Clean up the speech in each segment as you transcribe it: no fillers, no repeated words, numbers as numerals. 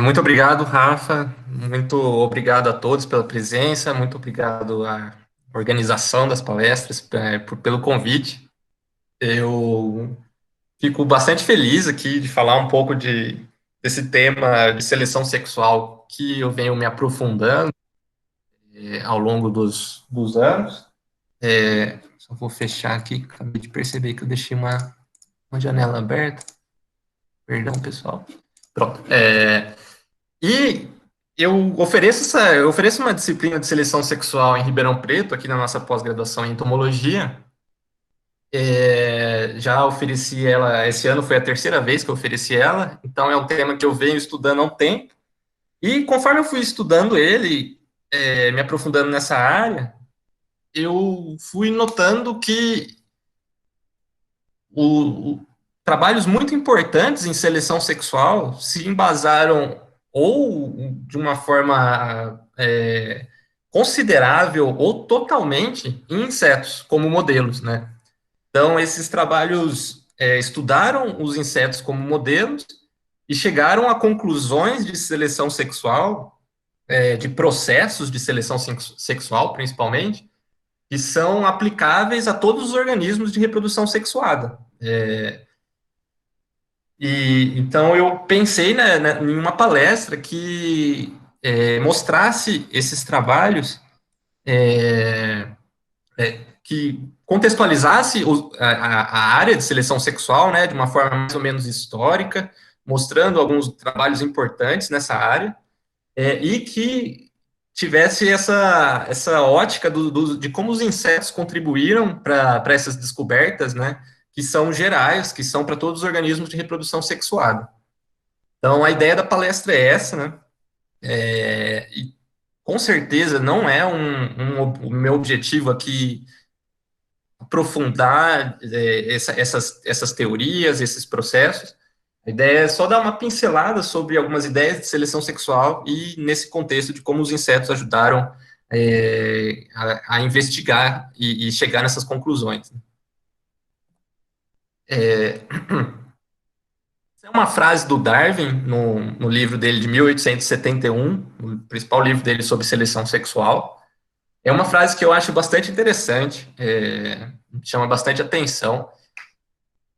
Muito obrigado, Rafa. Muito obrigado a todos pela presença. Muito obrigado à organização das palestras, pelo convite. Eu fico bastante feliz aqui de falar um pouco desse tema de seleção sexual que eu venho me aprofundando ao longo dos anos. Só vou fechar aqui, acabei de perceber que eu deixei uma janela aberta. Perdão, pessoal. Pronto. E eu ofereço uma disciplina de seleção sexual em Ribeirão Preto, aqui na nossa pós-graduação em entomologia. Já ofereci ela, esse ano foi a terceira vez que eu ofereci ela, então é um tema que eu venho estudando há um tempo. E conforme eu fui estudando ele, me aprofundando nessa área, eu fui notando que trabalhos muito importantes em seleção sexual se embasaram ou de uma forma considerável ou totalmente em insetos como modelos, né? Então, esses trabalhos estudaram os insetos como modelos e chegaram a conclusões de seleção sexual, de processos de seleção sexual, principalmente, que são aplicáveis a todos os organismos de reprodução sexuada. E então eu pensei, em uma palestra que mostrasse esses trabalhos, que contextualizasse a área de seleção sexual, né, de uma forma mais ou menos histórica, mostrando alguns trabalhos importantes nessa área, e que tivesse essa ótica de como os insetos contribuíram para essas descobertas, né, que são gerais, que são para todos os organismos de reprodução sexuada. Então, a ideia da palestra é essa, né? E com certeza não é o meu objetivo aqui aprofundar essas teorias, esses processos. A ideia é só dar uma pincelada sobre algumas ideias de seleção sexual e nesse contexto de como os insetos ajudaram a investigar e chegar nessas conclusões. É, é uma frase do Darwin, no livro dele de 1871, o principal livro dele sobre seleção sexual. É uma frase que eu acho bastante interessante, chama bastante atenção.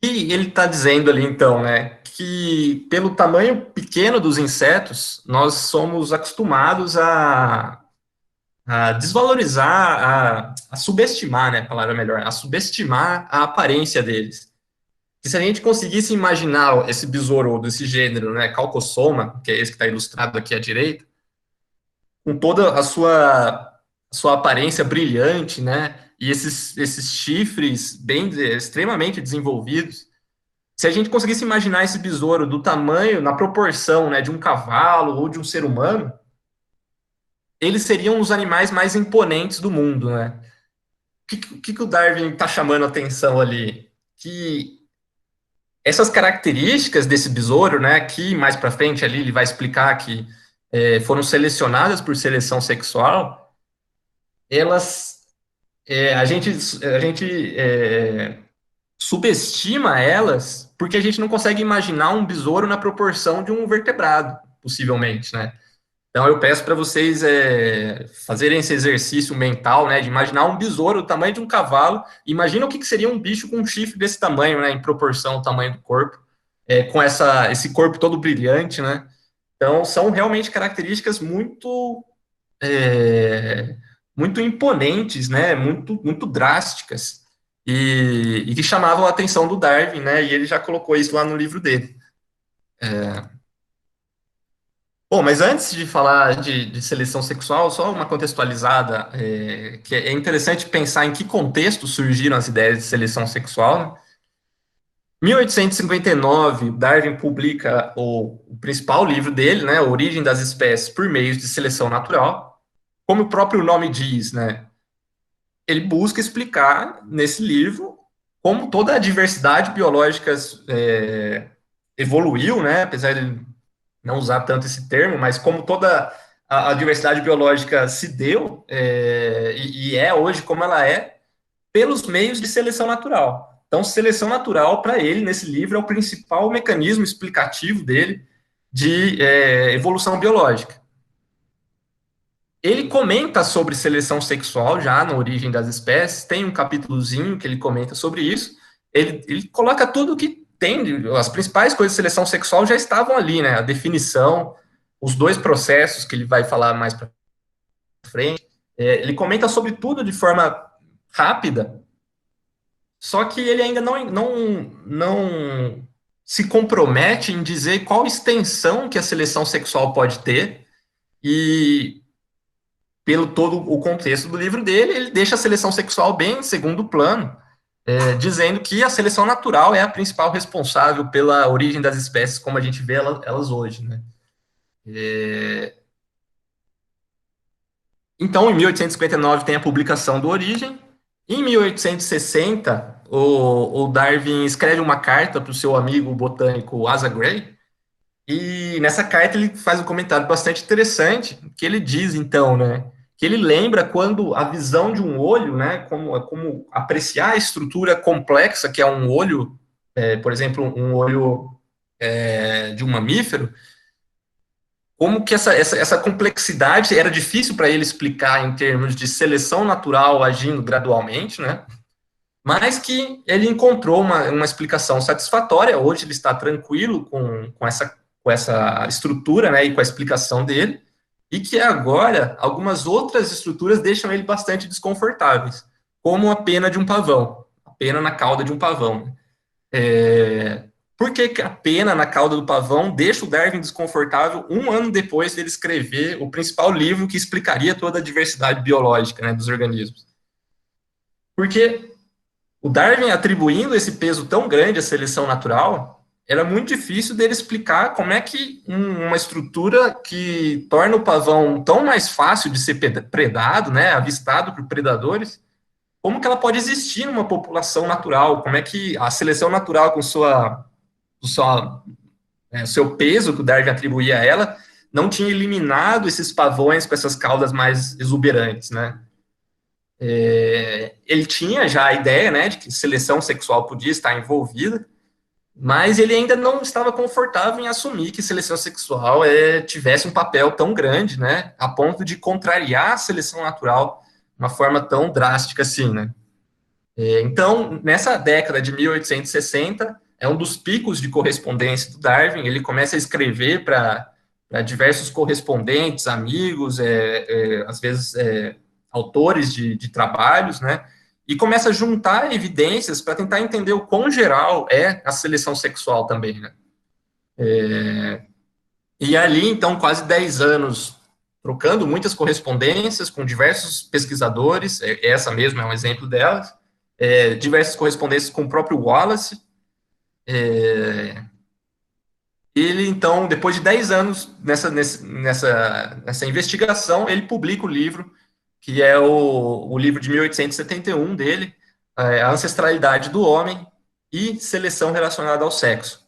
E ele está dizendo ali, então, né, que pelo tamanho pequeno dos insetos, nós somos acostumados a desvalorizar, a subestimar, né, a palavra melhor, a subestimar a aparência deles. E se a gente conseguisse imaginar esse besouro desse gênero, né, Calcossoma, que é esse que está ilustrado aqui à direita, com toda a sua aparência brilhante, né, e esses chifres extremamente desenvolvidos, se a gente conseguisse imaginar esse besouro do tamanho, na proporção, né, de um cavalo ou de um ser humano, eles seriam os animais mais imponentes do mundo, né? O que o Darwin está chamando a atenção ali? Que essas características desse besouro, né, aqui mais para frente ali ele vai explicar que foram selecionadas por seleção sexual, elas a gente subestima elas porque a gente não consegue imaginar um besouro na proporção de um vertebrado, possivelmente, né? Então eu peço para vocês fazerem esse exercício mental, né, de imaginar um besouro do tamanho de um cavalo. Imagina o que seria um bicho com um chifre desse tamanho, né, em proporção ao tamanho do corpo, com esse corpo todo brilhante, né? Então são realmente características é, muito imponentes, né, muito drásticas e que chamavam a atenção do Darwin, né? E ele já colocou isso lá no livro dele. Bom, mas antes de falar de seleção sexual, só uma contextualizada, que é interessante pensar em que contexto surgiram as ideias de seleção sexual, né? 1859, Darwin publica o principal livro dele, né, A Origem das Espécies por Meios de Seleção Natural. Como o próprio nome diz, né, ele busca explicar nesse livro como toda a diversidade biológica evoluiu, né, apesar de não usar tanto esse termo, mas como toda a diversidade biológica se deu e é hoje como ela é, pelos meios de seleção natural. Então, seleção natural, para ele, nesse livro, é o principal mecanismo explicativo dele de evolução biológica. Ele comenta sobre seleção sexual já na Origem das Espécies, tem um capítulozinho que ele comenta sobre isso. Ele coloca tudo que tem, as principais coisas de seleção sexual já estavam ali, né? A definição, os dois processos que ele vai falar mais para frente. Ele comenta sobre tudo de forma rápida, só que ele ainda não se compromete em dizer qual extensão que a seleção sexual pode ter, e pelo todo o contexto do livro dele, ele deixa a seleção sexual bem em segundo plano, dizendo que a seleção natural é a principal responsável pela origem das espécies como a gente vê elas hoje, né? Então, em 1859 tem a publicação do Origem. Em 1860, o Darwin escreve uma carta para o seu amigo botânico Asa Gray, e nessa carta ele faz um comentário bastante interessante, que ele diz, então, né, que ele lembra quando a visão de um olho, né, como apreciar a estrutura complexa que é um olho, por exemplo, um olho de um mamífero, como que essa complexidade era difícil para ele explicar em termos de seleção natural agindo gradualmente, né? Mas que ele encontrou uma explicação satisfatória. Hoje ele está tranquilo com essa estrutura, né, e com a explicação dele, e que agora algumas outras estruturas deixam ele bastante desconfortáveis, como a pena de um pavão, a pena na cauda de um pavão. É, por que a pena na cauda do pavão deixa o Darwin desconfortável um ano depois dele escrever o principal livro que explicaria toda a diversidade biológica, né, dos organismos? Porque o Darwin atribuindo esse peso tão grande à seleção natural, era muito difícil dele explicar como é que uma estrutura que torna o pavão tão mais fácil de ser predado, né, avistado por predadores, como que ela pode existir numa população natural? Como é que a seleção natural com seu peso que o Darwin atribuía a ela não tinha eliminado esses pavões com essas caudas mais exuberantes, né? Ele tinha já a ideia, né, de que seleção sexual podia estar envolvida, mas ele ainda não estava confortável em assumir que seleção sexual tivesse um papel tão grande, né, a ponto de contrariar a seleção natural de uma forma tão drástica assim, né? Então, nessa década de 1860, é um dos picos de correspondência do Darwin. Ele começa a escrever para diversos correspondentes, amigos, às vezes autores de trabalhos, né? E começa a juntar evidências para tentar entender o quão geral é a seleção sexual também, né? E ali, então, quase 10 anos trocando muitas correspondências com diversos pesquisadores, essa mesma é um exemplo delas, diversas correspondências com o próprio Wallace. Ele, então, depois de 10 anos nessa investigação, ele publica o livro, que é o livro de 1871 dele, A Ancestralidade do Homem e Seleção Relacionada ao Sexo.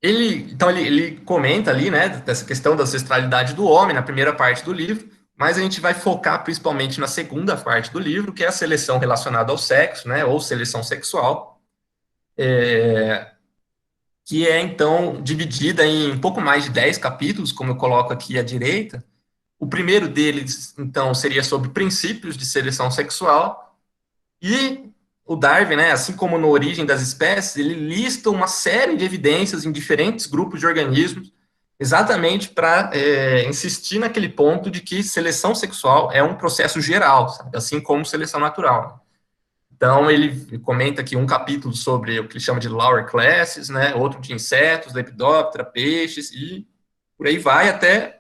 Ele comenta ali, né, dessa questão da ancestralidade do homem na primeira parte do livro, mas a gente vai focar principalmente na segunda parte do livro, que é a seleção relacionada ao sexo, né, ou seleção sexual, que é então dividida em um pouco mais de 10 capítulos, como eu coloco aqui à direita. O primeiro deles, então, seria sobre princípios de seleção sexual, e o Darwin, né, assim como na Origem das Espécies, ele lista uma série de evidências em diferentes grupos de organismos, exatamente para insistir naquele ponto de que seleção sexual é um processo geral, sabe? Assim como seleção natural. Então, ele comenta aqui um capítulo sobre o que ele chama de lower classes, né, outro de insetos, lepidóptera, peixes, e por aí vai até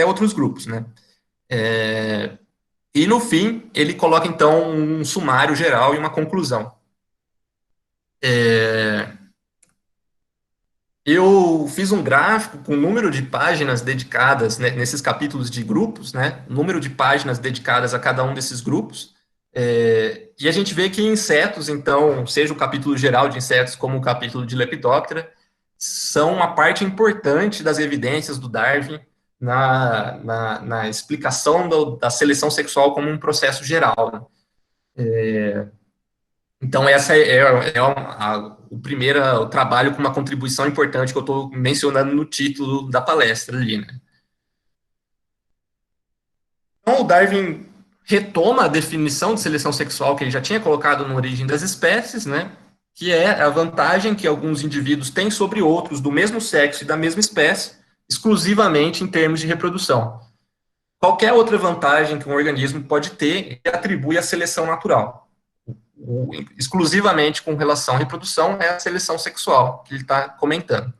outros grupos, né. E no fim, ele coloca então um sumário geral e uma conclusão. Eu fiz um gráfico com o número de páginas dedicadas, né, nesses capítulos de grupos, né, número de páginas dedicadas a cada um desses grupos, e a gente vê que insetos, então, seja o capítulo geral de insetos como o capítulo de Lepidóptera, são uma parte importante das evidências do Darwin na explicação da seleção sexual como um processo geral, né? Então, essa o primeiro o trabalho com uma contribuição importante que eu estou mencionando no título da palestra ali, né? Então, o Darwin retoma a definição de seleção sexual que ele já tinha colocado na Origem das Espécies, né? Que é a vantagem que alguns indivíduos têm sobre outros do mesmo sexo e da mesma espécie, exclusivamente em termos de reprodução. Qualquer outra vantagem que um organismo pode ter, ele atribui à seleção natural. Exclusivamente com relação à reprodução, é a seleção sexual que ele está comentando.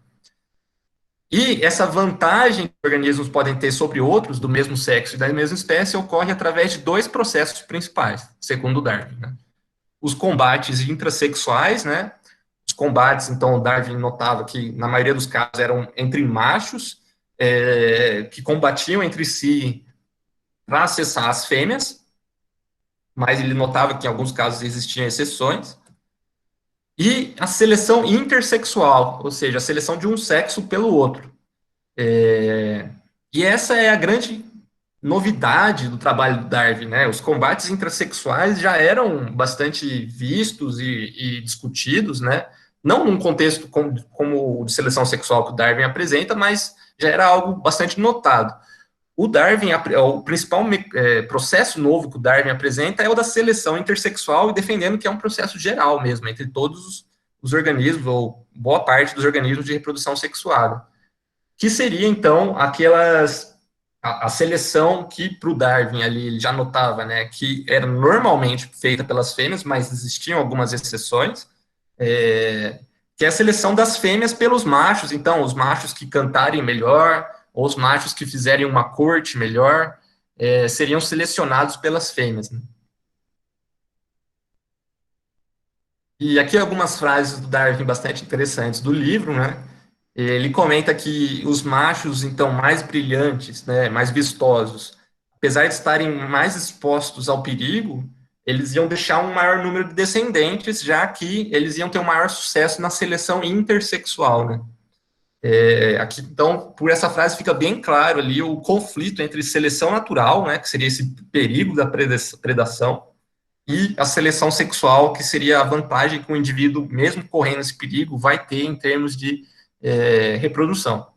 E essa vantagem que organismos podem ter sobre outros do mesmo sexo e da mesma espécie ocorre através de dois processos principais, segundo Darwin, né? Os combates intrasexuais, né? Os combates, então, Darwin notava que, na maioria dos casos, eram entre machos, que combatiam entre si para acessar as fêmeas, mas ele notava que, em alguns casos, existiam exceções. E a seleção intersexual, ou seja, a seleção de um sexo pelo outro. E essa é a grande novidade do trabalho do Darwin, né? Os combates intrasexuais já eram bastante vistos e discutidos, né? Não num contexto como o de seleção sexual que o Darwin apresenta, mas já era algo bastante notado. O Darwin, o principal processo novo que o Darwin apresenta é o da seleção intersexual, e defendendo que é um processo geral mesmo, entre todos os organismos, ou boa parte dos organismos de reprodução sexuada, que seria, então, a seleção que, para o Darwin, ali, ele já notava, né, que era normalmente feita pelas fêmeas, mas existiam algumas exceções, é, que é a seleção das fêmeas pelos machos. Então, os machos que cantarem melhor, ou os machos que fizerem uma corte melhor, seriam selecionados pelas fêmeas, né? E aqui algumas frases do Darwin bastante interessantes do livro, né? Ele comenta que os machos, então, mais brilhantes, né, mais vistosos, apesar de estarem mais expostos ao perigo, eles iam deixar um maior número de descendentes, já que eles iam ter um maior sucesso na seleção intersexual, né? Aqui, então, por essa frase fica bem claro ali o conflito entre seleção natural, né, que seria esse perigo da predação, e a seleção sexual, que seria a vantagem que o indivíduo, mesmo correndo esse perigo, vai ter em termos de reprodução.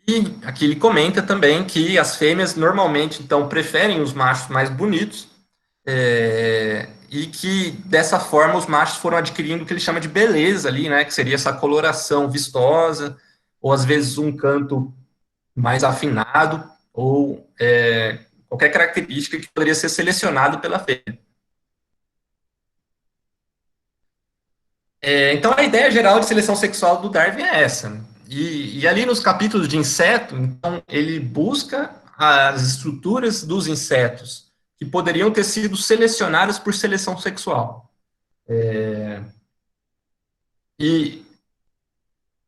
E aqui ele comenta também que as fêmeas normalmente, então, preferem os machos mais bonitos, e que, dessa forma, os machos foram adquirindo o que ele chama de beleza ali, né, que seria essa coloração vistosa, ou às vezes um canto mais afinado, ou qualquer característica que poderia ser selecionado pela fêmea. Então, a ideia geral de seleção sexual do Darwin é essa, né? E ali nos capítulos de inseto, então, ele busca as estruturas dos insetos que poderiam ter sido selecionadas por seleção sexual. E,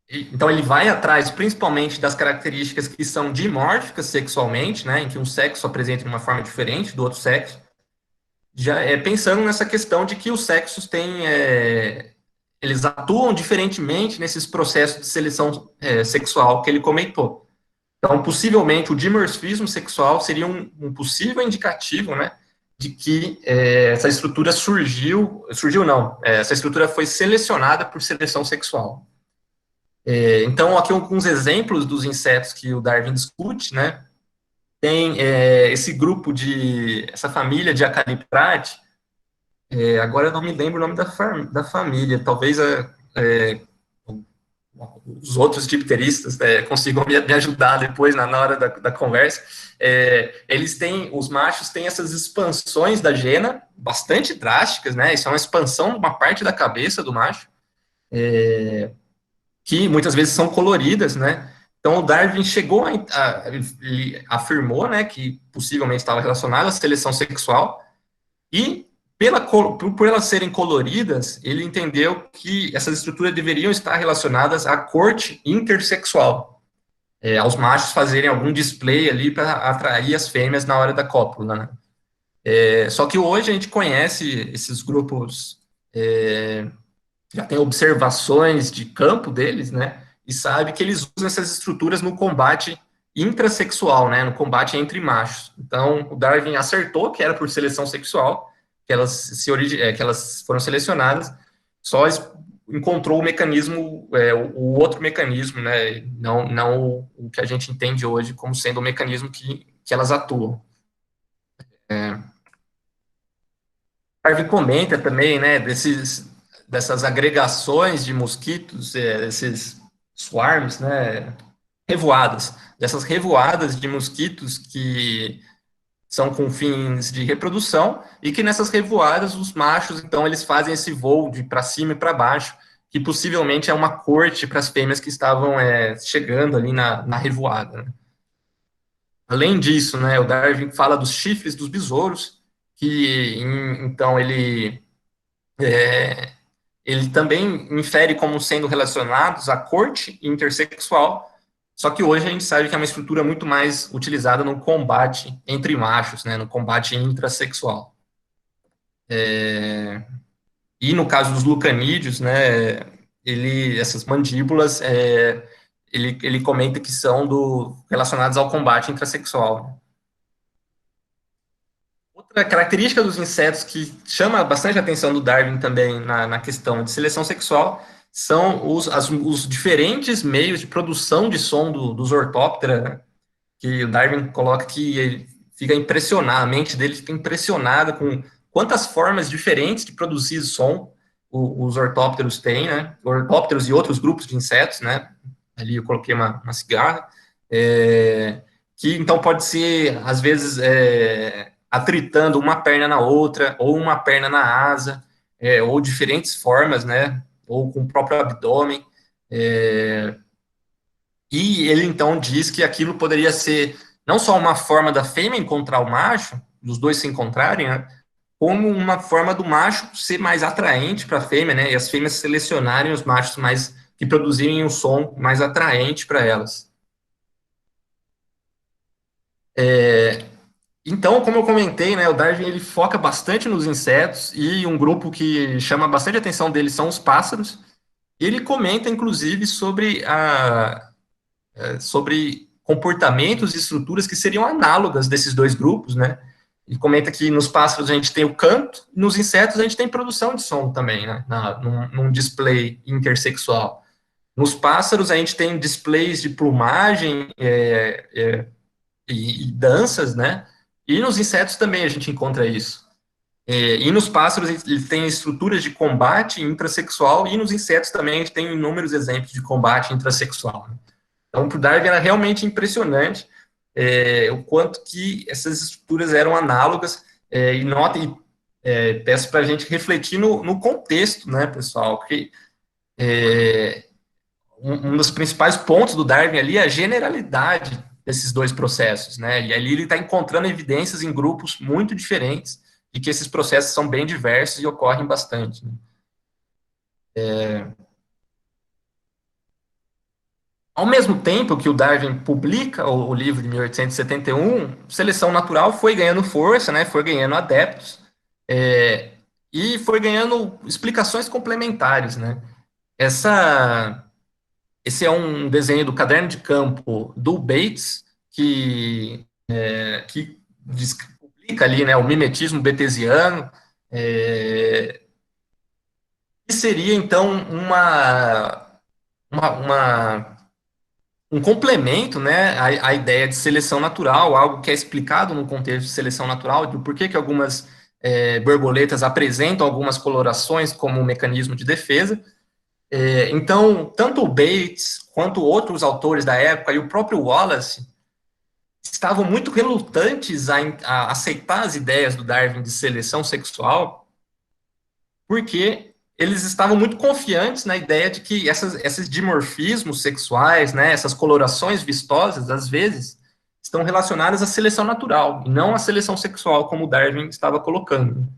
então, ele vai atrás principalmente das características que são dimórficas sexualmente, né, em que um sexo apresenta de uma forma diferente do outro sexo, já pensando nessa questão de que os sexos têm eles atuam diferentemente nesses processos de seleção sexual que ele comentou. Então, possivelmente, o dimorfismo sexual seria um possível indicativo, né, de que essa estrutura surgiu não, essa estrutura foi selecionada por seleção sexual. Então, aqui alguns exemplos dos insetos que o Darwin discute, né, tem esse grupo essa família de Acaliptrate. Agora eu não me lembro o nome da família, talvez os outros dipteristas consigam me ajudar depois na hora da conversa. Eles têm, os machos têm essas expansões da gena bastante drásticas, né? Isso é uma expansão de uma parte da cabeça do macho, que muitas vezes são coloridas, né? Então o Darwin chegou ele afirmou, né, que possivelmente estava relacionado à seleção sexual. E por elas serem coloridas, ele entendeu que essas estruturas deveriam estar relacionadas à corte intersexual, aos machos fazerem algum display ali para atrair as fêmeas na hora da cópula, né? Só que hoje a gente conhece esses grupos, já tem observações de campo deles, né? E sabe que eles usam essas estruturas no combate intrasexual, né? No combate entre machos. Então, o Darwin acertou que era por seleção sexual, que elas foram selecionadas, só encontrou o mecanismo, o outro mecanismo, né, não o que a gente entende hoje como sendo o mecanismo que elas atuam. Harvey comenta também, né, dessas agregações de mosquitos, esses swarms, né, revoadas, dessas revoadas de mosquitos que são com fins de reprodução e que nessas revoadas os machos, então, eles fazem esse voo de para cima e para baixo, que possivelmente é uma corte para as fêmeas que estavam chegando ali na revoada. Né? Além disso, né, o Darwin fala dos chifres dos besouros, que então ele também infere como sendo relacionados à corte intersexual, só que hoje a gente sabe que é uma estrutura muito mais utilizada no combate entre machos, né, no combate intrasexual. E no caso dos lucanídeos, né, essas mandíbulas, ele comenta que são relacionadas ao combate intrasexual. Outra característica dos insetos que chama bastante a atenção do Darwin também na questão de seleção sexual são os diferentes meios de produção de som dos ortóptera, né? Que o Darwin coloca que ele fica impressionado, a mente dele fica impressionada com quantas formas diferentes de produzir som os ortópteros têm, né? Ortópteros e outros grupos de insetos, né? Ali eu coloquei uma cigarra, que então pode ser, às vezes, atritando uma perna na outra, ou uma perna na asa, ou diferentes formas, né? Ou com o próprio abdômen. E ele então diz que aquilo poderia ser não só uma forma da fêmea encontrar o macho, dos dois se encontrarem, né? Como uma forma do macho ser mais atraente para a fêmea, né? E as fêmeas selecionarem os machos mais que produzirem um som mais atraente para elas. Então, como eu comentei, né, o Darwin ele foca bastante nos insetos e um grupo que chama bastante a atenção dele são os pássaros. Ele comenta, inclusive, sobre comportamentos e estruturas que seriam análogas desses dois grupos, né? E comenta que nos pássaros a gente tem o canto, nos insetos a gente tem produção de som também, né? Num display intersexual. Nos pássaros a gente tem displays de plumagem e danças, né? E nos insetos também a gente encontra isso. E nos pássaros ele tem estruturas de combate intrasexual e nos insetos também a gente tem inúmeros exemplos de combate intrasexual. Né? Então, para o Darwin era realmente impressionante o quanto que essas estruturas eram análogas e notem, peço para a gente refletir no contexto, né, pessoal, porque um dos principais pontos do Darwin ali é a generalidade desses dois processos, né? E ali ele está encontrando evidências em grupos muito diferentes de que esses processos são bem diversos e ocorrem bastante. Né? Ao mesmo tempo que o Darwin publica o livro de 1871, Seleção Natural foi ganhando força, né? Foi ganhando adeptos é, e foi ganhando explicações complementares, né? Essa Esse é um desenho do caderno de campo do Bates, que publica ali, né, o mimetismo betesiano, que seria, então, uma, uma- um complemento, né, à ideia de seleção natural, algo que é explicado no contexto de seleção natural, de por que algumas borboletas apresentam algumas colorações como um mecanismo de defesa. Então, tanto o Bates quanto outros autores da época e o próprio Wallace estavam muito relutantes a aceitar as ideias do Darwin de seleção sexual, porque eles estavam muito confiantes na ideia de que esses dimorfismos sexuais, né, essas colorações vistosas, às vezes, estão relacionadas à seleção natural, e não à seleção sexual, como o Darwin estava colocando.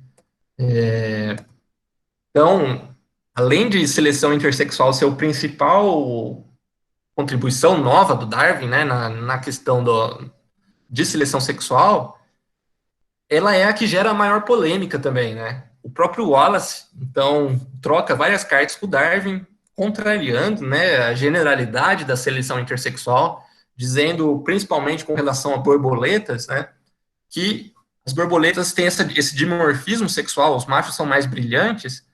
Então, além de seleção intersexual ser o principal contribuição nova do Darwin, né, na questão de seleção sexual, ela é a que gera a maior polêmica também, né? O próprio Wallace, então, troca várias cartas com o Darwin, contrariando, né, a generalidade da seleção intersexual, dizendo, principalmente com relação a borboletas, né, que as borboletas têm esse dimorfismo sexual, os machos são mais brilhantes,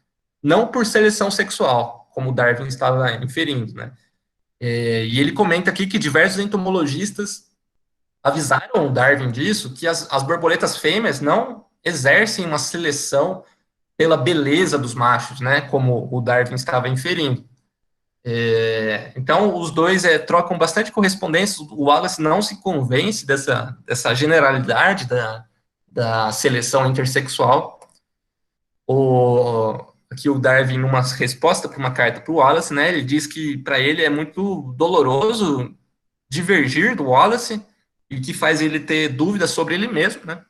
não por seleção sexual, como Darwin estava inferindo, né? E ele comenta aqui que diversos entomologistas avisaram o Darwin disso, que as borboletas fêmeas não exercem uma seleção pela beleza dos machos, né? Como o Darwin estava inferindo. Então, os dois trocam bastante correspondência. O Wallace não se convence dessa generalidade da seleção intersexual. Aqui o Darwin, numa resposta para uma carta para o Wallace, né, ele diz que para ele é muito doloroso divergir do Wallace e que faz ele ter dúvidas sobre ele mesmo, né?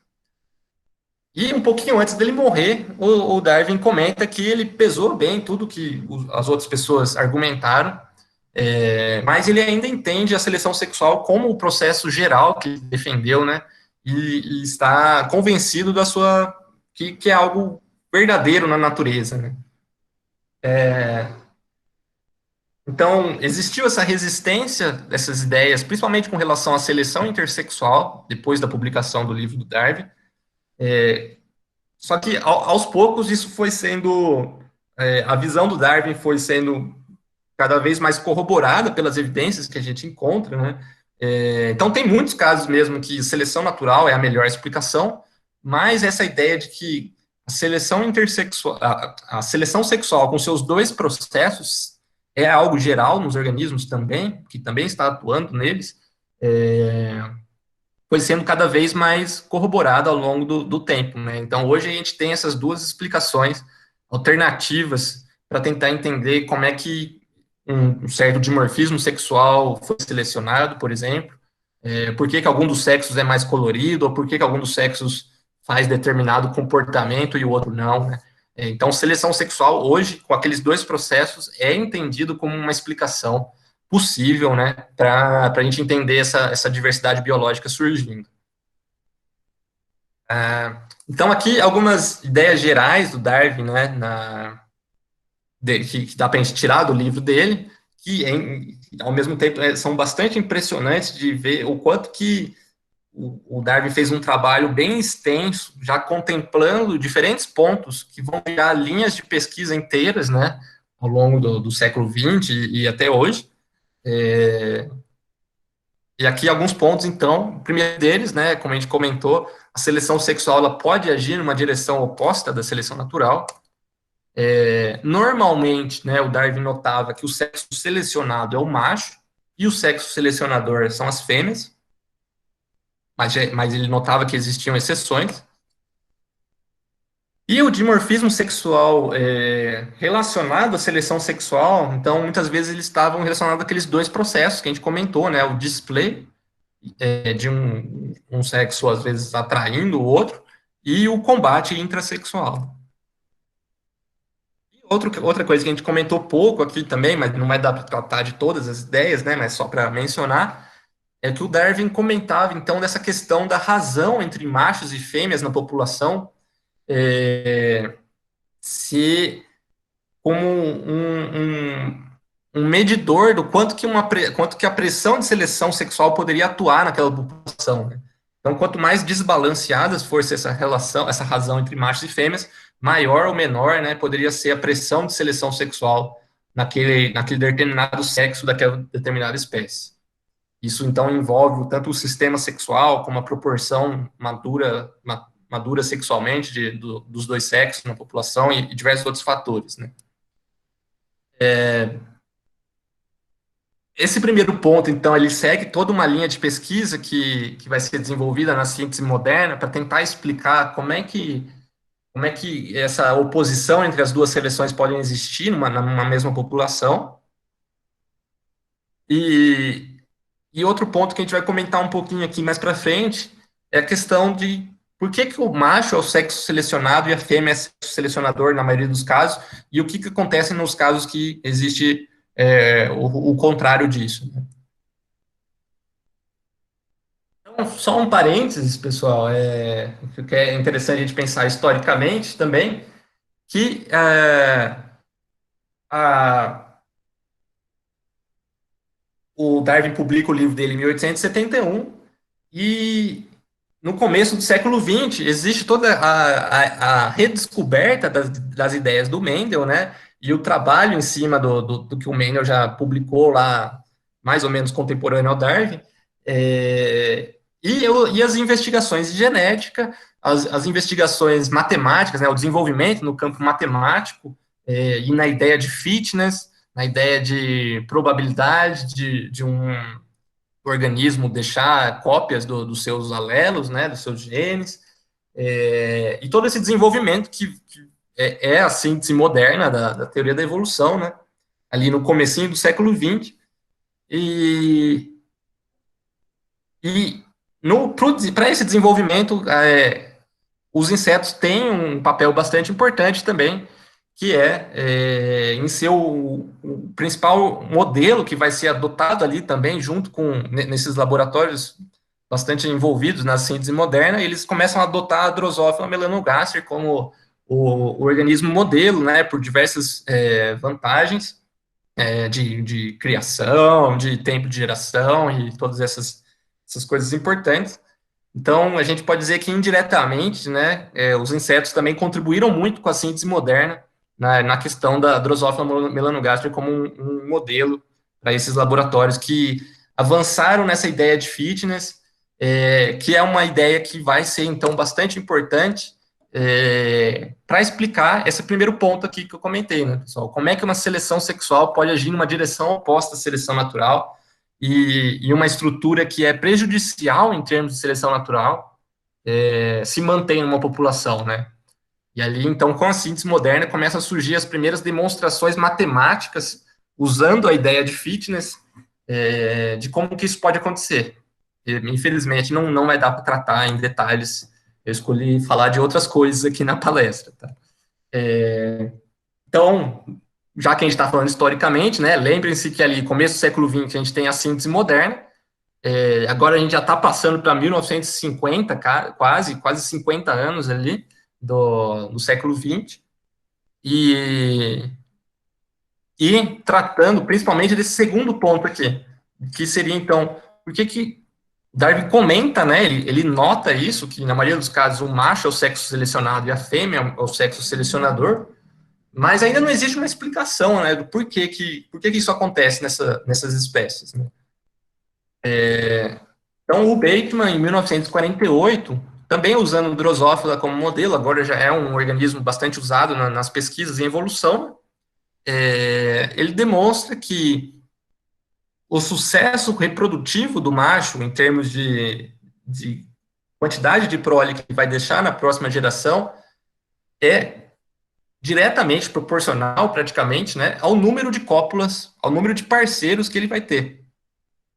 E um pouquinho antes dele morrer, o Darwin comenta que ele pesou bem tudo que as outras pessoas argumentaram, mas ele ainda entende a seleção sexual como o processo geral que ele defendeu, né? E está convencido da sua que é algo verdadeiro na natureza, né? Então, existiu essa resistência dessas ideias, principalmente com relação à seleção intersexual, depois da publicação do livro do Darwin. Só que, aos poucos, isso foi sendo. A visão do Darwin foi sendo cada vez mais corroborada pelas evidências que a gente encontra, né? Então, tem muitos casos mesmo que seleção natural é a melhor explicação, mas essa ideia de que a seleção intersexual, a seleção sexual com seus dois processos é algo geral nos organismos também, que também está atuando neles, foi sendo cada vez mais corroborada ao longo do tempo, né? Então, hoje a gente tem essas duas explicações alternativas para tentar entender como é que um certo dimorfismo sexual foi selecionado, por exemplo, por que algum dos sexos é mais colorido, ou por que algum dos sexos faz determinado comportamento e o outro não, né? Então, seleção sexual hoje, com aqueles dois processos, é entendido como uma explicação possível, né, para a gente entender essa diversidade biológica surgindo. Então, aqui algumas ideias gerais do Darwin, né, que dá para a gente tirar do livro dele, que ao mesmo tempo são bastante impressionantes de ver o quanto que o Darwin fez um trabalho bem extenso, já contemplando diferentes pontos que vão virar linhas de pesquisa inteiras, né, ao longo do século XX e até hoje. E aqui alguns pontos, então, o primeiro deles, né, como a gente comentou, a seleção sexual ela pode agir numa direção oposta da seleção natural. Normalmente, né, o Darwin notava que o sexo selecionado é o macho e o sexo selecionador são as fêmeas, mas ele notava que existiam exceções. E o dimorfismo sexual relacionado à seleção sexual, então muitas vezes eles estavam relacionados àqueles dois processos que a gente comentou, né? O display de um sexo às vezes atraindo o outro e o combate intrasexual. E outra coisa que a gente comentou pouco aqui também, mas não vai dar para tratar de todas as ideias, né? Mas só para mencionar, é que o Darwin comentava então dessa questão da razão entre machos e fêmeas na população se como um medidor do quanto que a pressão de seleção sexual poderia atuar naquela população, né? Então, quanto mais desbalanceadas fosse essa relação, essa razão entre machos e fêmeas, maior ou menor, né, poderia ser a pressão de seleção sexual naquele determinado sexo daquela determinada espécie. Isso, então, envolve tanto o sistema sexual como a proporção madura sexualmente dos dois sexos na população e diversos outros fatores, né? Esse primeiro ponto, então, ele segue toda uma linha de pesquisa que vai ser desenvolvida na síntese moderna para tentar explicar como é que essa oposição entre as duas seleções podem existir numa mesma população. E, e outro ponto que a gente vai comentar um pouquinho aqui mais para frente é a questão de por que o macho é o sexo selecionado e a fêmea é o sexo selecionador na maioria dos casos, e o que acontece nos casos que existe o contrário disso, né? Então, só um parênteses, pessoal, que é interessante a gente pensar historicamente também, que a, o Darwin publica o livro dele em 1871 e no começo do século XX, existe toda a redescoberta das ideias do Mendel, né? E o trabalho em cima do que o Mendel já publicou lá, mais ou menos contemporâneo ao Darwin, e as investigações de genética, as investigações matemáticas, né? O desenvolvimento no campo matemático, e na ideia de fitness, na ideia de probabilidade de um organismo deixar cópias dos seus alelos, né, dos seus genes, e todo esse desenvolvimento que é a síntese moderna da teoria da evolução, né, ali no comecinho do século XX, e, e para esse desenvolvimento, os insetos têm um papel bastante importante também, que em ser o principal modelo que vai ser adotado ali também, junto com nesses laboratórios bastante envolvidos na síntese moderna, eles começam a adotar a Drosophila melanogaster como o organismo modelo, né, por diversas vantagens de criação, de tempo de geração e todas essas coisas importantes. Então, a gente pode dizer que indiretamente, né, os insetos também contribuíram muito com a síntese moderna na questão da Drosophila melanogaster como um modelo para esses laboratórios que avançaram nessa ideia de fitness, que é uma ideia que vai ser, então, bastante importante para explicar esse primeiro ponto aqui que eu comentei, né, pessoal? Como é que uma seleção sexual pode agir numa direção oposta à seleção natural, e uma estrutura que é prejudicial em termos de seleção natural se mantém numa população, né? E ali, então, com a síntese moderna, começam a surgir as primeiras demonstrações matemáticas usando a ideia de fitness, de como que isso pode acontecer. E, infelizmente, não vai dar para tratar em detalhes. Eu escolhi falar de outras coisas aqui na palestra, tá? Então, já que a gente está falando historicamente, né, lembrem-se que ali, começo do século XX, a gente tem a síntese moderna. Agora a gente já está passando para 1950, quase 50 anos ali do século XX, e, e tratando principalmente desse segundo ponto aqui, que seria então, por que Darwin comenta, né, ele nota isso, que na maioria dos casos o macho é o sexo selecionado e a fêmea é o sexo selecionador, mas ainda não existe uma explicação, né, do por que isso acontece nessas espécies, né? Então, o Bateman, em 1948, também usando o Drosophila como modelo, agora já é um organismo bastante usado nas pesquisas em evolução, ele demonstra que o sucesso reprodutivo do macho, em termos de quantidade de prole que vai deixar na próxima geração, é diretamente proporcional, praticamente, né, ao número de cópulas, ao número de parceiros que ele vai ter.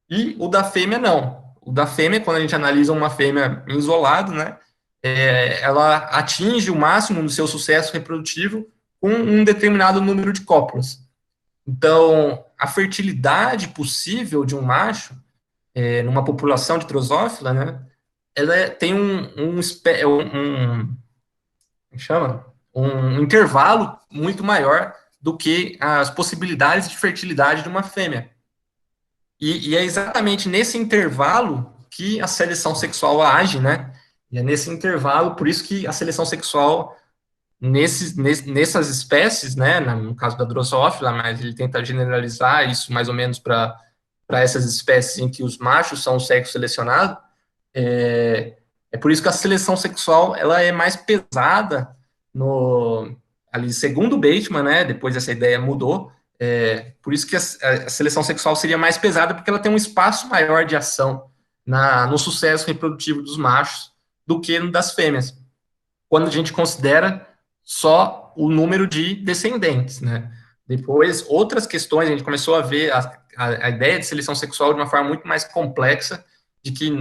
E o da fêmea, não. O da fêmea, quando a gente analisa uma fêmea em isolado, né, ela atinge o máximo do seu sucesso reprodutivo com um determinado número de cópulas. Então, a fertilidade possível de um macho, numa população de Drosophila, né, ela tem chama? Um intervalo muito maior do que as possibilidades de fertilidade de uma fêmea. E é exatamente nesse intervalo que a seleção sexual age, né? E é nesse intervalo, por isso que a seleção sexual nessas espécies, né, no caso da Drosophila, mas ele tenta generalizar isso mais ou menos para essas espécies em que os machos são o sexo selecionado, é, é por isso que a seleção sexual ela é mais pesada no ali segundo Bateman, né? Depois essa ideia mudou. Por isso que a seleção sexual seria mais pesada porque ela tem um espaço maior de ação no sucesso reprodutivo dos machos do que no das fêmeas. Quando a gente considera só o número de descendentes, né? Depois, outras questões, a gente começou a ver a ideia de seleção sexual de uma forma muito mais complexa, de que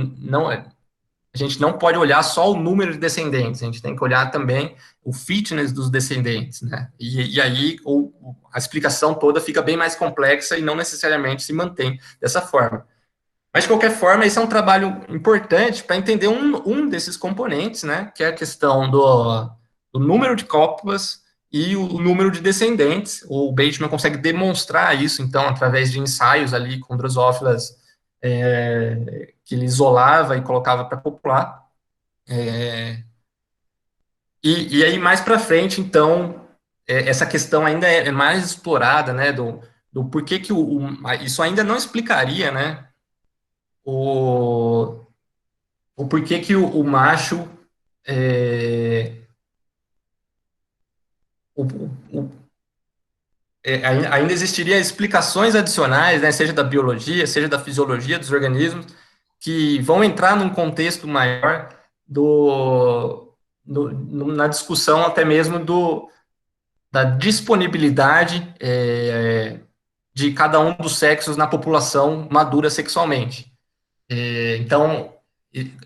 a gente não pode olhar só o número de descendentes, a gente tem que olhar também o fitness dos descendentes, né? E aí a explicação toda fica bem mais complexa e não necessariamente se mantém dessa forma. Mas, de qualquer forma, esse é um trabalho importante para entender um desses componentes, né? Que é a questão do número de cópulas e o número de descendentes. O Bateman consegue demonstrar isso, então, através de ensaios ali com drosófilas que ele isolava e colocava para popular. E aí, mais para frente, então, essa questão ainda é mais explorada, né, do porquê que isso ainda não explicaria, né, o, o porquê que o macho, é, o, o, ainda existiria explicações adicionais, né, seja da biologia, seja da fisiologia dos organismos, que vão entrar num contexto maior na discussão até mesmo da disponibilidade de cada um dos sexos na população madura sexualmente. Então,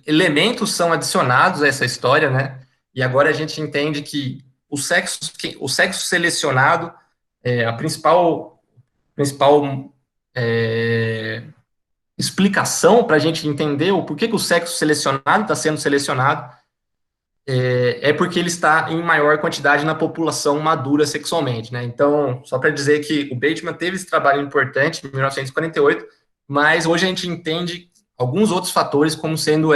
elementos são adicionados a essa história, né? E agora a gente entende que o sexo selecionado, a principal é, explicação para a gente entender o porquê que o sexo selecionado está sendo selecionado é porque ele está em maior quantidade na população madura sexualmente, né? Então, só para dizer que o Bateman teve esse trabalho importante em 1948, mas hoje a gente entende alguns outros fatores como sendo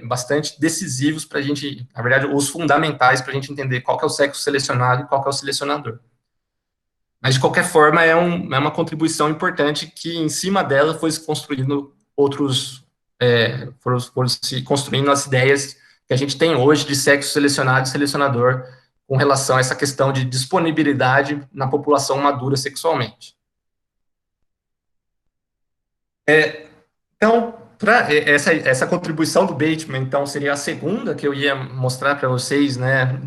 bastante decisivos para a gente, na verdade, os fundamentais para a gente entender qual que é o sexo selecionado e qual que é o selecionador. Mas, de qualquer forma, é uma contribuição importante que, em cima dela, foi se construindo foram se construindo as ideias que a gente tem hoje de sexo selecionado e selecionador com relação a essa questão de disponibilidade na população madura sexualmente. Então, essa contribuição do Bateman, então, seria a segunda que eu ia mostrar para vocês, né,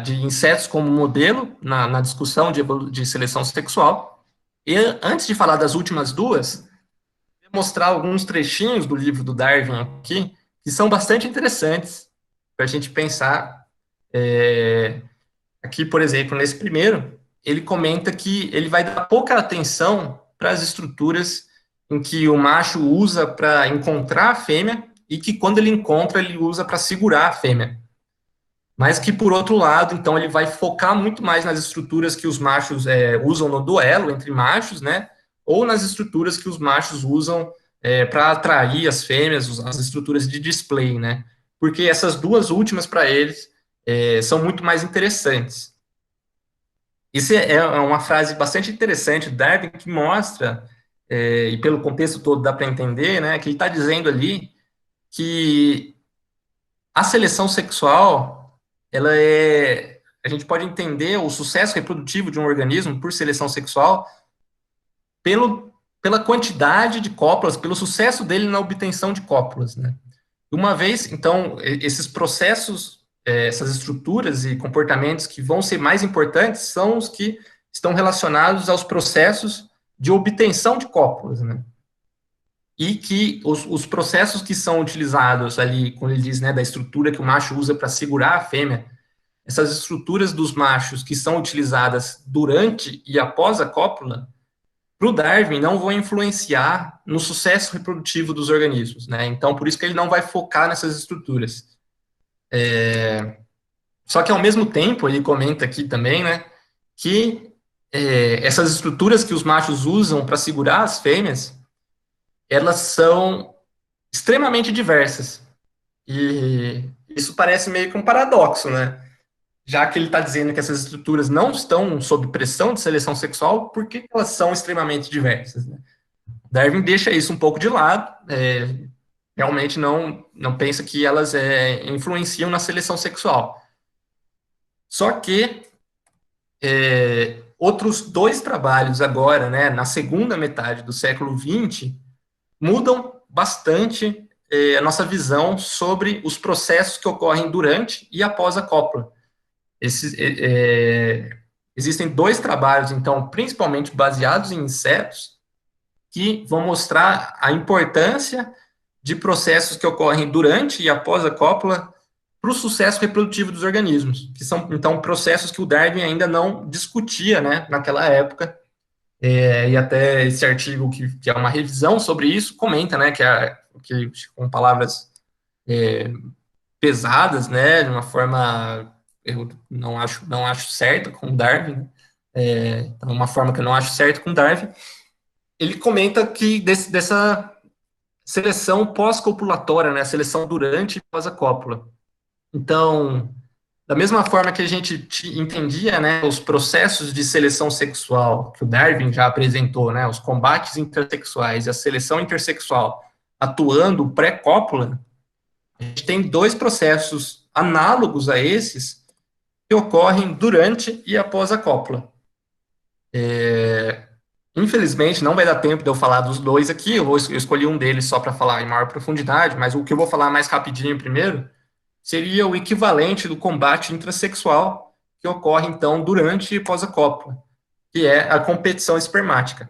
de insetos como modelo na discussão de seleção sexual. E antes de falar das últimas duas, vou mostrar alguns trechinhos do livro do Darwin aqui, que são bastante interessantes para a gente pensar. É, Aqui, por exemplo, nesse primeiro, ele comenta que ele vai dar pouca atenção para as estruturas em que o macho usa para encontrar a fêmea e que quando ele encontra, ele usa para segurar a fêmea. Mas que, por outro lado, então, ele vai focar muito mais nas estruturas que os machos usam no duelo entre machos, né? Ou nas estruturas que os machos usam para atrair as fêmeas, as estruturas de display, né? Porque essas duas últimas, para eles, são muito mais interessantes. Isso é uma frase bastante interessante do Darwin que mostra, e pelo contexto todo dá para entender, né, que ele está dizendo ali que a seleção sexual, a gente pode entender o sucesso reprodutivo de um organismo por seleção sexual pela quantidade de cópulas, pelo sucesso dele na obtenção de cópulas, né? Uma vez, então, esses processos, essas estruturas e comportamentos que vão ser mais importantes são os que estão relacionados aos processos de obtenção de cópulas, né? E que os processos que são utilizados ali, quando ele diz, né, da estrutura que o macho usa para segurar a fêmea, essas estruturas dos machos que são utilizadas durante e após a cópula, para o Darwin, não vão influenciar no sucesso reprodutivo dos organismos, né? Então, por isso que ele não vai focar nessas estruturas. Só que, ao mesmo tempo, ele comenta aqui também, né, que essas estruturas que os machos usam para segurar as fêmeas, elas são extremamente diversas. E isso parece meio que um paradoxo, né? Já que ele está dizendo que essas estruturas não estão sob pressão de seleção sexual, por que elas são extremamente diversas, né? Darwin deixa isso um pouco de lado, realmente não pensa que elas influenciam na seleção sexual. Só que outros dois trabalhos agora, né, na segunda metade do século XX, mudam bastante a nossa visão sobre os processos que ocorrem durante e após a cópula. Existem dois trabalhos, então, principalmente baseados em insetos, que vão mostrar a importância de processos que ocorrem durante e após a cópula para o sucesso reprodutivo dos organismos, que são, então, processos que o Darwin ainda não discutia, né, naquela época, e até esse artigo, que é uma revisão sobre isso, comenta, né, que com palavras pesadas, né, de uma forma, eu não acho certa com Darwin, né, uma forma que eu não acho certa com Darwin, ele comenta que dessa seleção pós-copulatória, né, seleção durante e pós a cópula. Então, da mesma forma que a gente entendia, né, os processos de seleção sexual que o Darwin já apresentou, né, os combates intersexuais e a seleção intersexual atuando pré-cópula, a gente tem dois processos análogos a esses que ocorrem durante e após a cópula. Infelizmente, não vai dar tempo de eu falar dos dois aqui, eu escolhi um deles só para falar em maior profundidade, mas o que eu vou falar mais rapidinho primeiro seria o equivalente do combate intrasexual que ocorre, então, durante e pós a cópula, que é a competição espermática.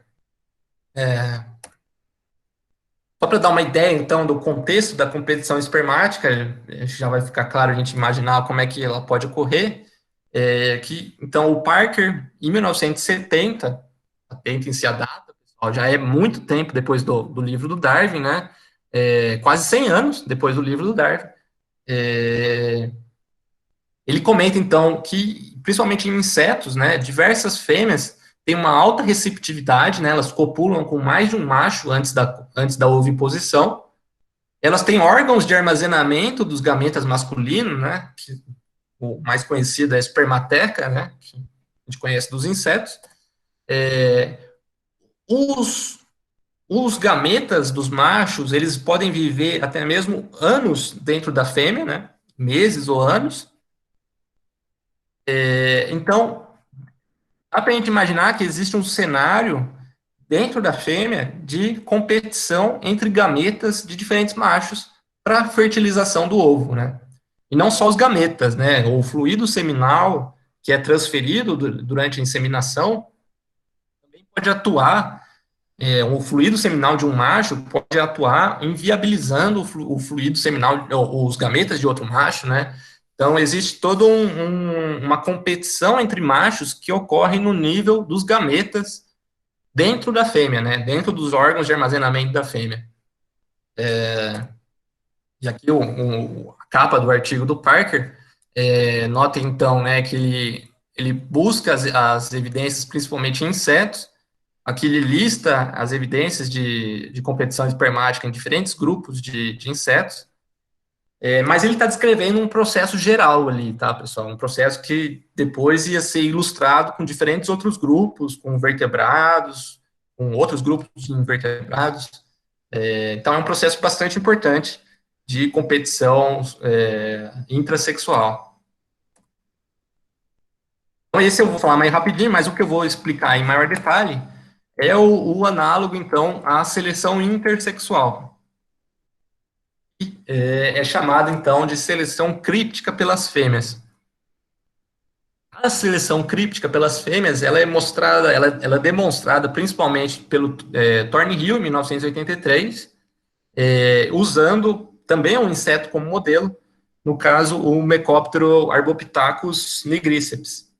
Só para dar uma ideia, então, do contexto da competição espermática, já vai ficar claro a gente imaginar como é que ela pode ocorrer, então, o Parker, em 1970, atentem-se à data, pessoal, já é muito tempo depois do livro do Darwin, né? Quase 100 anos depois do livro do Darwin. É, Ele comenta, então, que, principalmente em insetos, né, diversas fêmeas têm uma alta receptividade, né, elas copulam com mais de um macho antes da oviposição. Elas têm órgãos de armazenamento dos gametas masculinos, né, que o mais conhecido é a espermateca, né, que a gente conhece dos insetos. É, os, os gametas dos machos, eles podem viver até mesmo anos dentro da fêmea, né, meses ou anos. Então, dá para a gente imaginar que existe um cenário dentro da fêmea de competição entre gametas de diferentes machos para fertilização do ovo, né? E não só os gametas, né? O fluido seminal que é transferido durante a inseminação pode atuar, o fluido seminal de um macho pode atuar inviabilizando o fluido seminal, os gametas de outro macho, né? Então, existe toda uma competição entre machos que ocorre no nível dos gametas dentro da fêmea, né? Dentro dos órgãos de armazenamento da fêmea. E aqui a capa do artigo do Parker, nota então, né, que ele busca as evidências principalmente em insetos. Aqui ele lista as evidências de competição espermática em diferentes grupos de insetos, mas ele está descrevendo um processo geral ali, tá, pessoal? Um processo que depois ia ser ilustrado com diferentes outros grupos, com vertebrados, com outros grupos de invertebrados. Então, é um processo bastante importante de competição intrasexual. Então, esse eu vou falar mais rapidinho, mas o que eu vou explicar em maior detalhe é o análogo, então, à seleção intersexual. É chamado, então, de seleção críptica pelas fêmeas. A seleção críptica pelas fêmeas, ela é mostrada, ela é demonstrada principalmente pelo Thornhill, em 1983, usando também um inseto como modelo, no caso, o Mecoptero arbopithecus nigriceps.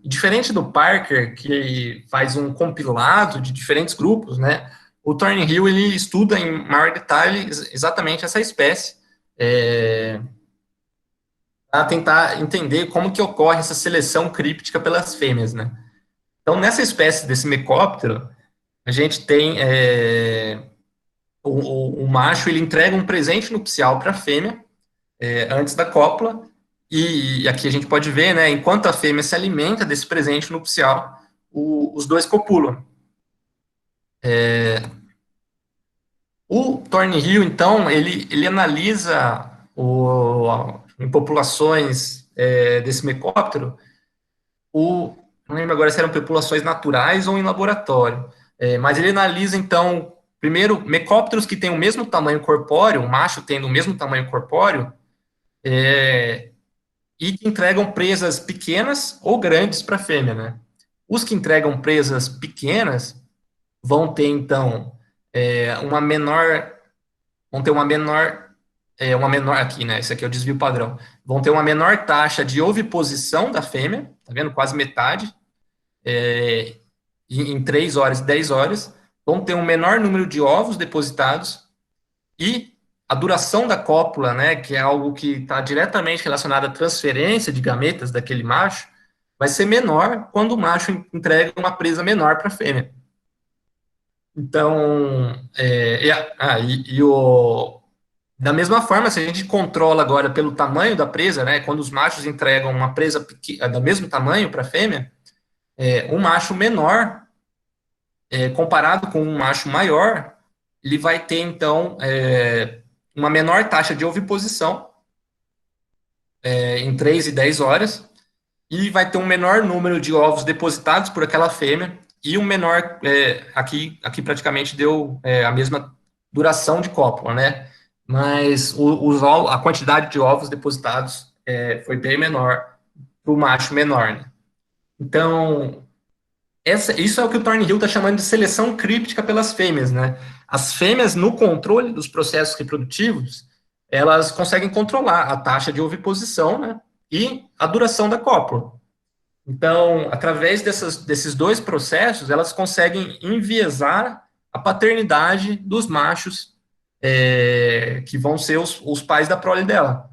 Diferente do Parker, que faz um compilado de diferentes grupos, né, o Thornhill ele estuda em maior detalhe exatamente essa espécie, para tentar entender como que ocorre essa seleção críptica pelas fêmeas, né. Então, nessa espécie desse Mecoptero, a gente tem o macho, ele entrega um presente nupcial para a fêmea, antes da cópula, e aqui a gente pode ver, né, enquanto a fêmea se alimenta desse presente nupcial, os dois copulam. O Thornhill, então, ele analisa em populações desse mecóptero, não lembro agora se eram populações naturais ou em laboratório, mas ele analisa, então, primeiro, mecópteros que têm o mesmo tamanho corpóreo, o macho tendo o mesmo tamanho corpóreo, e que entregam presas pequenas ou grandes para a fêmea, né? Os que entregam presas pequenas vão ter, então, uma menor, vão ter uma menor aqui, né? Esse aqui é o desvio padrão. Vão ter uma menor taxa de oviposição da fêmea, tá vendo? Quase metade, em 3 horas e 10 horas. Vão ter um menor número de ovos depositados e a duração da cópula, né, que é algo que está diretamente relacionado à transferência de gametas daquele macho, vai ser menor quando o macho entrega uma presa menor para a fêmea. Então, Da mesma forma, se a gente controla agora pelo tamanho da presa, né, quando os machos entregam uma presa do mesmo tamanho para a fêmea, um macho menor, comparado com um macho maior, ele vai ter, então, uma menor taxa de oviposição em 3 e 10 horas, e vai ter um menor número de ovos depositados por aquela fêmea, e um menor, aqui praticamente deu a mesma duração de cópula, né? Mas a quantidade de ovos depositados foi bem menor para o macho menor, né? Então, isso é o que o Thornhill está chamando de seleção críptica pelas fêmeas, né? As fêmeas, no controle dos processos reprodutivos, elas conseguem controlar a taxa de oviposição, né? E a duração da cópula. Então, através desses dois processos, elas conseguem enviesar a paternidade dos machos que vão ser os pais da prole dela.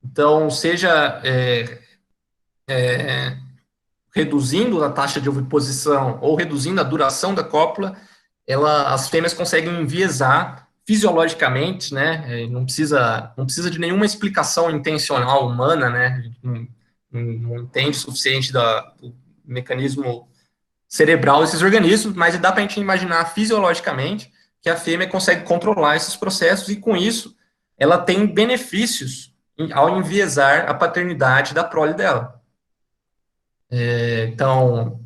Então, seja reduzindo a taxa de oviposição ou reduzindo a duração da cópula, as fêmeas conseguem enviesar fisiologicamente, né? Não precisa de nenhuma explicação intencional humana, né? A gente não entende o suficiente do mecanismo cerebral desses organismos, mas dá para a gente imaginar fisiologicamente que a fêmea consegue controlar esses processos e, com isso, ela tem benefícios ao enviesar a paternidade da prole dela. Então,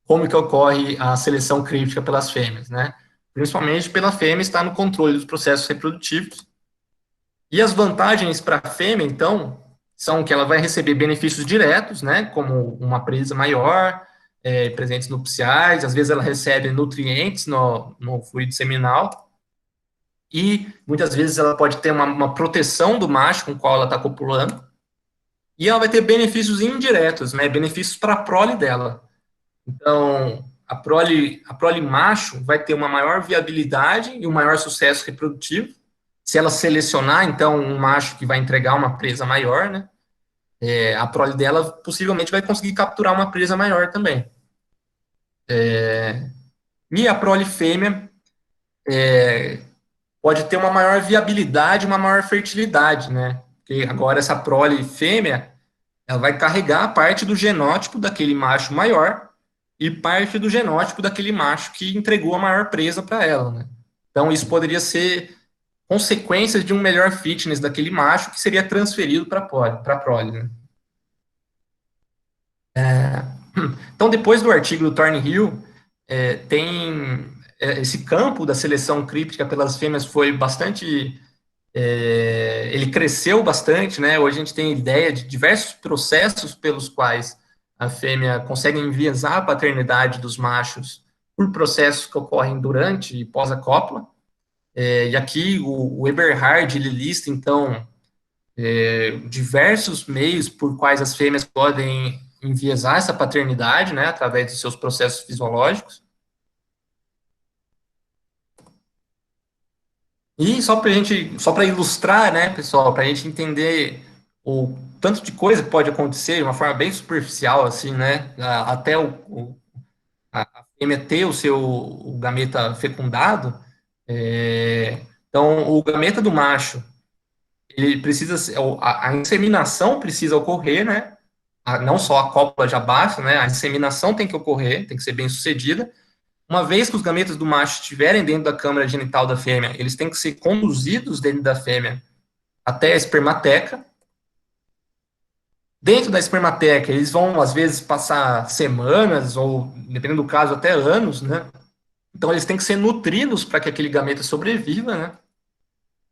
como que ocorre a seleção críptica pelas fêmeas, né? Principalmente pela fêmea estar no controle dos processos reprodutivos. E as vantagens para a fêmea, então, são que ela vai receber benefícios diretos, né? Como uma presa maior, presentes nupciais, às vezes ela recebe nutrientes no fluido seminal, e muitas vezes ela pode ter uma proteção do macho com o qual ela está copulando, e ela vai ter benefícios indiretos, né? Benefícios para a prole dela. Então, a prole macho vai ter uma maior viabilidade e um maior sucesso reprodutivo, se ela selecionar, então, um macho que vai entregar uma presa maior, né? A prole dela possivelmente vai conseguir capturar uma presa maior também. E a prole fêmea pode ter uma maior viabilidade, uma maior fertilidade, né? Porque agora essa prole fêmea, ela vai carregar parte do genótipo daquele macho maior e parte do genótipo daquele macho que entregou a maior presa para ela, né? Então, isso poderia ser consequências de um melhor fitness daquele macho que seria transferido para a prole, né? Então, depois do artigo do Thornhill, tem esse campo da seleção críptica pelas fêmeas foi bastante ele cresceu bastante, né? Hoje a gente tem ideia de diversos processos pelos quais a fêmea consegue enviesar a paternidade dos machos por processos que ocorrem durante e pós a cópula. E aqui o Eberhard ele lista, então, diversos meios por quais as fêmeas podem enviesar essa paternidade, né, através dos seus processos fisiológicos. E só para ilustrar, né, pessoal, para a gente entender o tanto de coisa que pode acontecer de uma forma bem superficial, assim, né, até a fêmea ter o gameta fecundado. Então, o gameta do macho, ele precisa, a inseminação precisa ocorrer, né, não só a cópula já basta, né, a inseminação tem que ocorrer, tem que ser bem sucedida. Uma vez que os gametas do macho estiverem dentro da câmara genital da fêmea, eles têm que ser conduzidos dentro da fêmea até a espermateca. Dentro da espermateca, eles vão, às vezes, passar semanas, ou, dependendo do caso, até anos, né? Então, eles têm que ser nutridos para que aquele gameta sobreviva, né?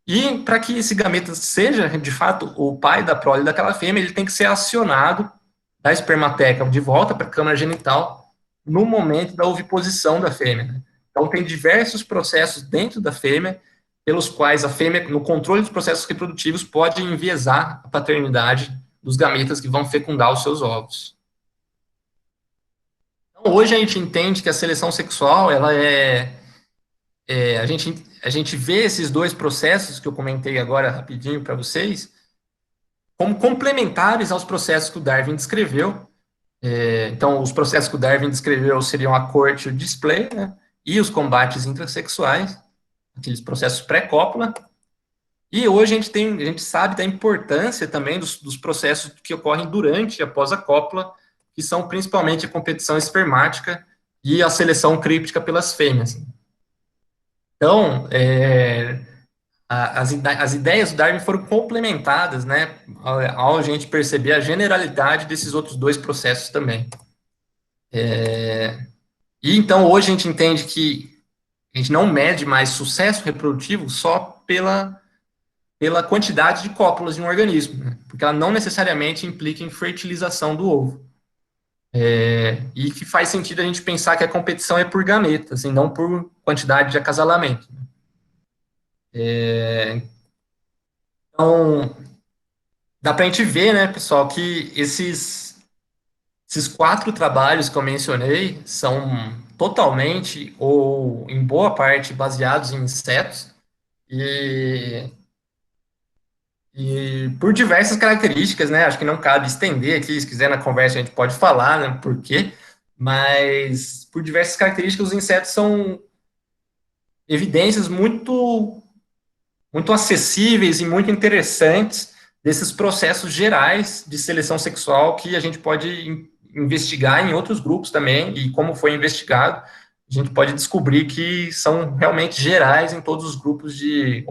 E para que esse gameta seja, de fato, o pai da prole daquela fêmea, ele tem que ser acionado da espermateca de volta para a câmara genital no momento da oviposição da fêmea, né? Então, tem diversos processos dentro da fêmea pelos quais a fêmea, no controle dos processos reprodutivos, pode enviesar a paternidade dos gametas que vão fecundar os seus ovos. Então, hoje a gente entende que a seleção sexual, ela a gente vê esses dois processos que eu comentei agora rapidinho para vocês como complementares aos processos que o Darwin descreveu. Então, os processos que o Darwin descreveu seriam a corte e o display, né, e os combates intrasexuais, aqueles processos pré-cópula. E hoje a gente sabe da importância também dos processos que ocorrem durante e após a cópula, que são principalmente a competição espermática e a seleção críptica pelas fêmeas. Então, as ideias do Darwin foram complementadas, né, ao a gente perceber a generalidade desses outros dois processos também. E então, hoje a gente entende que a gente não mede mais sucesso reprodutivo só pela quantidade de cópulas de um organismo, né? Porque ela não necessariamente implica em fertilização do ovo. E que faz sentido a gente pensar que a competição é por gametas, e não por quantidade de acasalamento. Então, dá para a gente ver, né, pessoal, que esses quatro trabalhos que eu mencionei são totalmente, ou em boa parte, baseados em insetos, e por diversas características, né? Acho que não cabe estender aqui, se quiser na conversa a gente pode falar, né? Por quê? Mas por diversas características, os insetos são evidências muito acessíveis e muito interessantes desses processos gerais de seleção sexual que a gente pode investigar em outros grupos também, e como foi investigado, a gente pode descobrir que são realmente gerais em todos os grupos em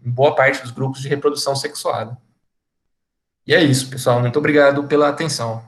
boa parte dos grupos de reprodução sexuada. E é isso, pessoal. Muito obrigado pela atenção.